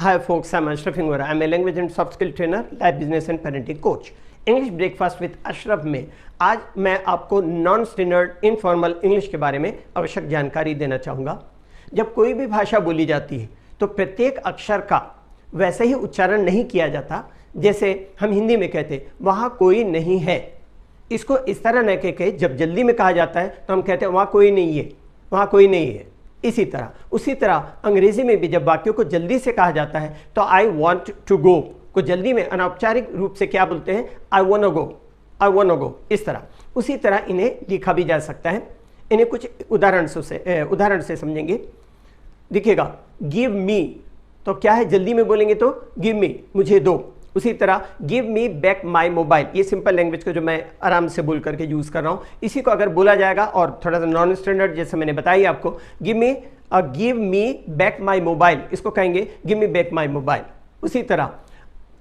Hi folks, I'm Ashraf Ingora. I'm a language and soft skill trainer, life business and parenting coach. English breakfast with Ashraf में आज मैं आपको non standard informal English के बारे में आवश्यक जानकारी देना चाहूँगा। जब कोई भी भाषा बोली जाती है तो प्रत्येक अक्षर का वैसे ही उच्चारण नहीं किया जाता जैसे हम हिंदी में कहते वहाँ कोई नहीं है। इसको इस तरह न कह के जब जल्दी में कहा जाता है तो हम कहते हैं वहाँ कोई नहीं है, वहाँ कोई नहीं है। उसी तरह अंग्रेजी में भी जब वाक्यों को जल्दी से कहा जाता है तो आई वॉन्ट टू गो को जल्दी में अनौपचारिक रूप से क्या बोलते हैं, आई वॉन्ट गो। इस तरह उसी तरह इन्हें लिखा भी जा सकता है। इन्हें कुछ उदाहरण से समझेंगे। देखिएगा, गिव मी तो क्या है, जल्दी में बोलेंगे तो गिव मी, मुझे दो। उसी तरह give me back my mobile, ये सिंपल लैंग्वेज को जो मैं आराम से बोल करके यूज़ कर रहा हूँ, इसी को अगर बोला जाएगा और थोड़ा सा नॉन स्टैंडर्ड जैसे मैंने बताई आपको, give me back my mobile, इसको कहेंगे give me back my mobile. उसी तरह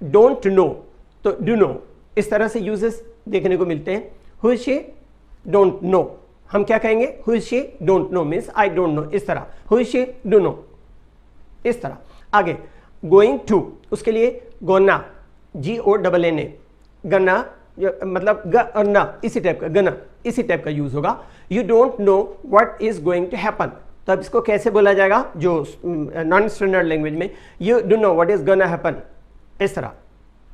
डोंट नो तो डू नो, इस तरह से यूजेस देखने को मिलते हैं। Who is she, don't know, हम क्या कहेंगे, who is she, don't know means I don't know. इस तरह who is she, do know, इस तरह। आगे गोइंग टू, उसके लिए गोना, GONNA, गन्ना मतलब गन्ना, इसी टाइप का गन्ना, इसी टाइप का यूज होगा। You don't know what is going to happen, तो अब इसको कैसे बोला जाएगा जो नॉन स्टैंडर्ड लैंग्वेज में, you do know what is gonna happen, इस तरह।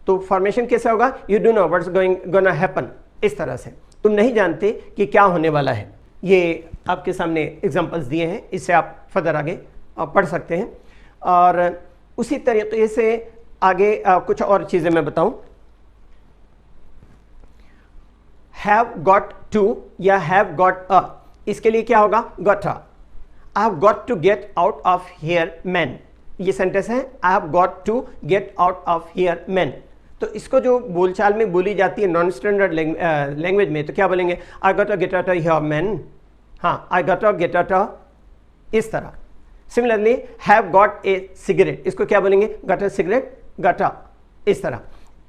तो फॉर्मेशन कैसे होगा, you do know what's gonna happen, इस तरह से। तुम नहीं जानते कि क्या होने वाला है। ये आपके सामने एग्जांपल्स दिए हैं, इससे आप फर्दर आगे पढ़ सकते हैं। और उसी तरीके से आगे कुछ और चीजें मैं बताऊं। हैव गॉट टू या हैव गॉट अ, इसके लिए क्या होगा, got a. I have got to get out of here man, ये सेंटेंस है, I have got to get out of here man. तो इसको जो बोलचाल में बोली जाती है नॉन स्टैंडर्ड लैंग्वेज में, तो क्या बोलेंगे, I got to get out of here man, हाँ, I got to get out of, इस तरह। Similarly have got a cigarette, इसको क्या बोलेंगे, गॉट अ सिगरेट, गटा, इस तरह।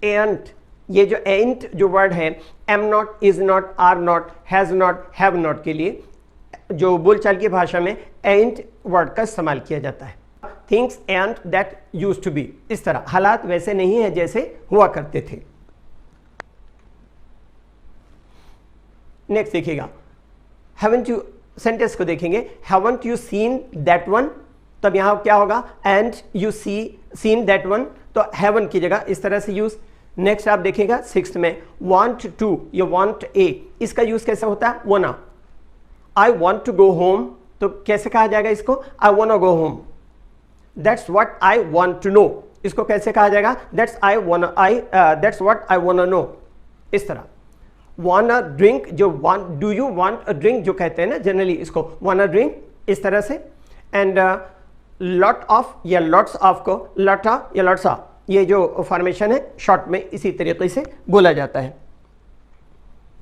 एंट, ये जो एंट जो वर्ड है, am not, is not, are not, has not, have not के लिए जो बोलचाल की भाषा में एंट वर्ड का इस्तेमाल किया जाता है। Things ain't that used to be, इस तरह, हालात वैसे नहीं है जैसे हुआ करते थे। नेक्स्ट देखिएगा, हैवंट यू, सेंटेंस को देखेंगे, haven't you seen that one, तब यहां क्या होगा, and you seen that one, तो हैवन की जगह इस तरह से यूज। नेक्स्ट आप देखिएगा 6th में, वांट टू या वांट ए, इसका यूज कैसे होता है, wanna. I want to go home, तो कैसे कहा जाएगा इसको, I want go home. That's what I want to know, इसको कैसे कहा जाएगा, that's what I want know, इस तरह। वांट ड्रिंक, जो want, do you want a drink जो कहते हैं ना जनरली, इसको वांट ड्रिंक, इस तरह से। एंड लॉट ऑफ या लॉट्स ऑफ को लॉटा या लॉट्सा, ये जो फॉर्मेशन है शॉर्ट में इसी तरीके से बोला जाता है,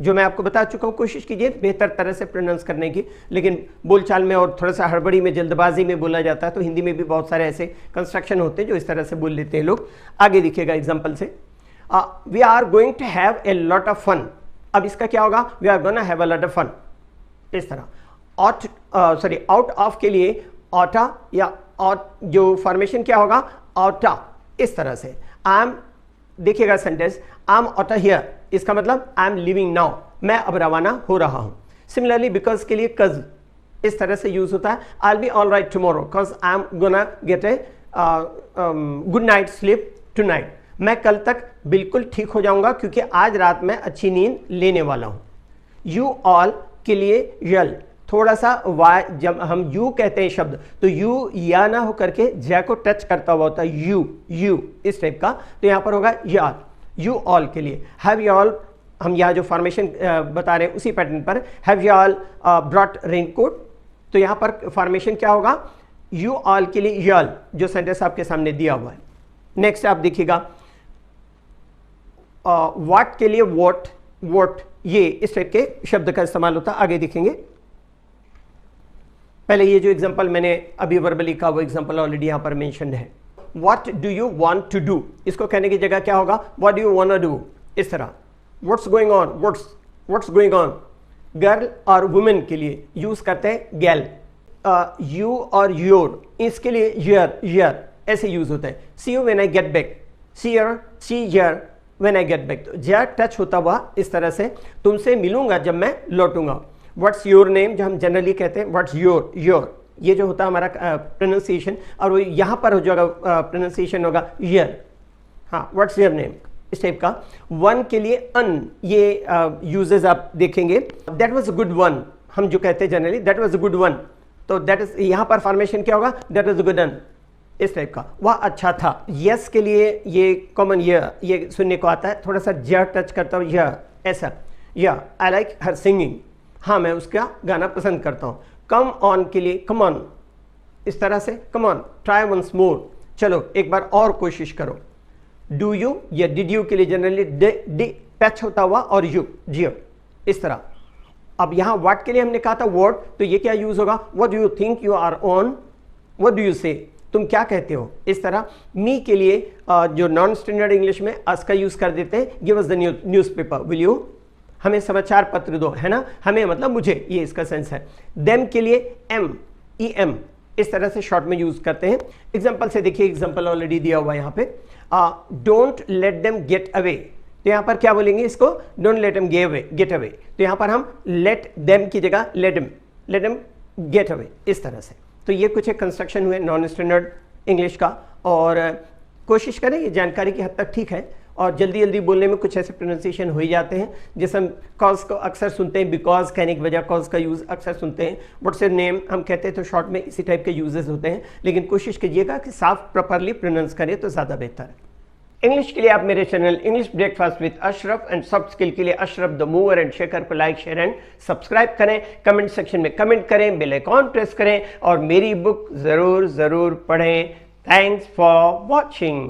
जो मैं आपको बता चुका हूँ। कोशिश कीजिए बेहतर तरह से प्रोनाउंस करने की, लेकिन बोलचाल में और थोड़ा सा हड़बड़ी में, जल्दबाजी में बोला जाता है, तो हिंदी में भी बहुत सारे ऐसे कंस्ट्रक्शन होते हैं जो इस तरह से बोल लेते हैं लोग। आगे दिखेगा एग्जाम्पल से, we are going to have a lot of fun, अब इसका क्या होगा, we are gonna have a lot of fun, इस तरह। आउट ऑफ के लिए ऑटा या और जो फॉर्मेशन क्या होगा, ऑटा, इस तरह से। आई एम, देखिएगा सेंटेंस, आई एम ऑटा हियर, इसका मतलब आई एम लिविंग नाउ, मैं अब रवाना हो रहा हूं। सिमिलरली बिकॉज के लिए कज, इस तरह से यूज होता है, I will be all right tomorrow because I am gonna get a good night sleep tonight, मैं कल तक बिल्कुल ठीक हो जाऊंगा क्योंकि आज रात में अच्छी नींद लेने वाला हूं। यू ऑल के लिए यल, थोड़ा सा वाय, जब हम यू कहते हैं शब्द तो यू या ना हो करके जय को टच करता हुआ होता है, यू इस टाइप का, तो यहां पर होगा यार, यू ऑल के लिए। हैव यू ऑल, हम यहाँ जो फॉर्मेशन बता रहे हैं उसी पैटर्न पर, have you all brought raincoat, तो यहां पर फॉर्मेशन क्या होगा, यू ऑल के लिए यल, जो सेंटेंस आपके सामने दिया हुआ है। नेक्स्ट आप देखिएगा, व्हाट के लिए वोट, ये इस टाइप के शब्द का इस्तेमाल होता है। आगे देखेंगे, पहले ये जो एग्जांपल मैंने अभी वर्बली का, वो एग्जांपल ऑलरेडी यहां पर मेंशन्ड है। What do you want to do, इसको कहने की जगह क्या होगा, what do you want to do, इस तरह। What's going on, what's going on, girl और वुमेन के लिए यूज करते हैं गैल। यू और योर, इसके लिए यर, ऐसे यूज होता है। See you when I get back, see ya when I get back. तो जर टच होता हुआ इस तरह से, तुमसे मिलूंगा जब मैं लौटूंगा। व्हाट्स योर नेम, जो हम जनरली कहते हैं व्हाट्स योर, ये जो होता है हमारा प्रोनाउंसिएशन, और वो यहाँ पर हो जाएगा प्रोनाउंसिएशन होगा यर। हाँ, व्हाट्स योर नेम, इस टाइप का। वन के लिए अन, ये यूजेस आप देखेंगे। That was a good one, हम जो कहते हैं generally that was a good one, तो दैट इज, यहाँ पर फॉर्मेशन क्या होगा, that was a good un, इस टाइप का, वह अच्छा था। यस के लिए ये कॉमन ये सुनने को आता है, थोड़ा सा ज टच करता हूँ, यह ऐसा, या आई लाइक हर सिंगिंग, हाँ मैं उसका गाना पसंद करता हूँ। कम ऑन के लिए कम ऑन, इस तरह से come on, try once more, चलो एक बार और कोशिश करो। डू यू या डिड यू के लिए जनरली टच होता हुआ और यू जियो, इस तरह। अब यहाँ व्हाट के लिए हमने कहा था व्हाट, तो ये क्या यूज होगा, what do you think you are on, what do you say, तुम क्या कहते हो, इस तरह। मी के लिए जो नॉन स्टैंडर्ड इंग्लिश में अस का यूज कर देते हैं, give us the newspaper, will you, हमें समाचार पत्र दो, है ना, हमें मतलब मुझे, ये इसका सेंस है। देम के लिए एम, इस तरह से शॉर्ट में यूज करते हैं। एग्जाम्पल से देखिए, एग्जाम्पल ऑलरेडी दिया हुआ है यहाँ पे। Don't let them get away, तो यहाँ पर क्या बोलेंगे इसको, don't let them get away, तो यहाँ पर हम लेट देम की जगह लेट देम गेट अवे, इस तरह से। तो ये कुछ एक कंस्ट्रक्शन हुए नॉन स्टैंडर्ड इंग्लिश का, और कोशिश करें ये जानकारी की हद तक ठीक है, और जल्दी जल्दी बोलने में कुछ ऐसे प्रोनाउंसिएशन हो ही जाते हैं। जैसे हम कॉज को अक्सर सुनते हैं, बिकॉज कहने की वजह कॉज का यूज़ अक्सर सुनते हैं। व्हाट्स योर नेम हम कहते हैं तो शॉर्ट में इसी टाइप के यूजेस होते हैं, लेकिन कोशिश कीजिएगा कि साफ प्रॉपरली प्रोनाउंस करें तो ज़्यादा बेहतर है। इंग्लिश के लिए आप मेरे channel English breakfast with Ashraf and soft skill के लिए Ashraf the mover and shaker को लाइक, शेयर एंड सब्सक्राइब करें। कमेंट सेक्शन में कमेंट करें, बेल आइकॉन प्रेस करें, और मेरी बुक ज़रूर पढ़ें। Thanks for watching.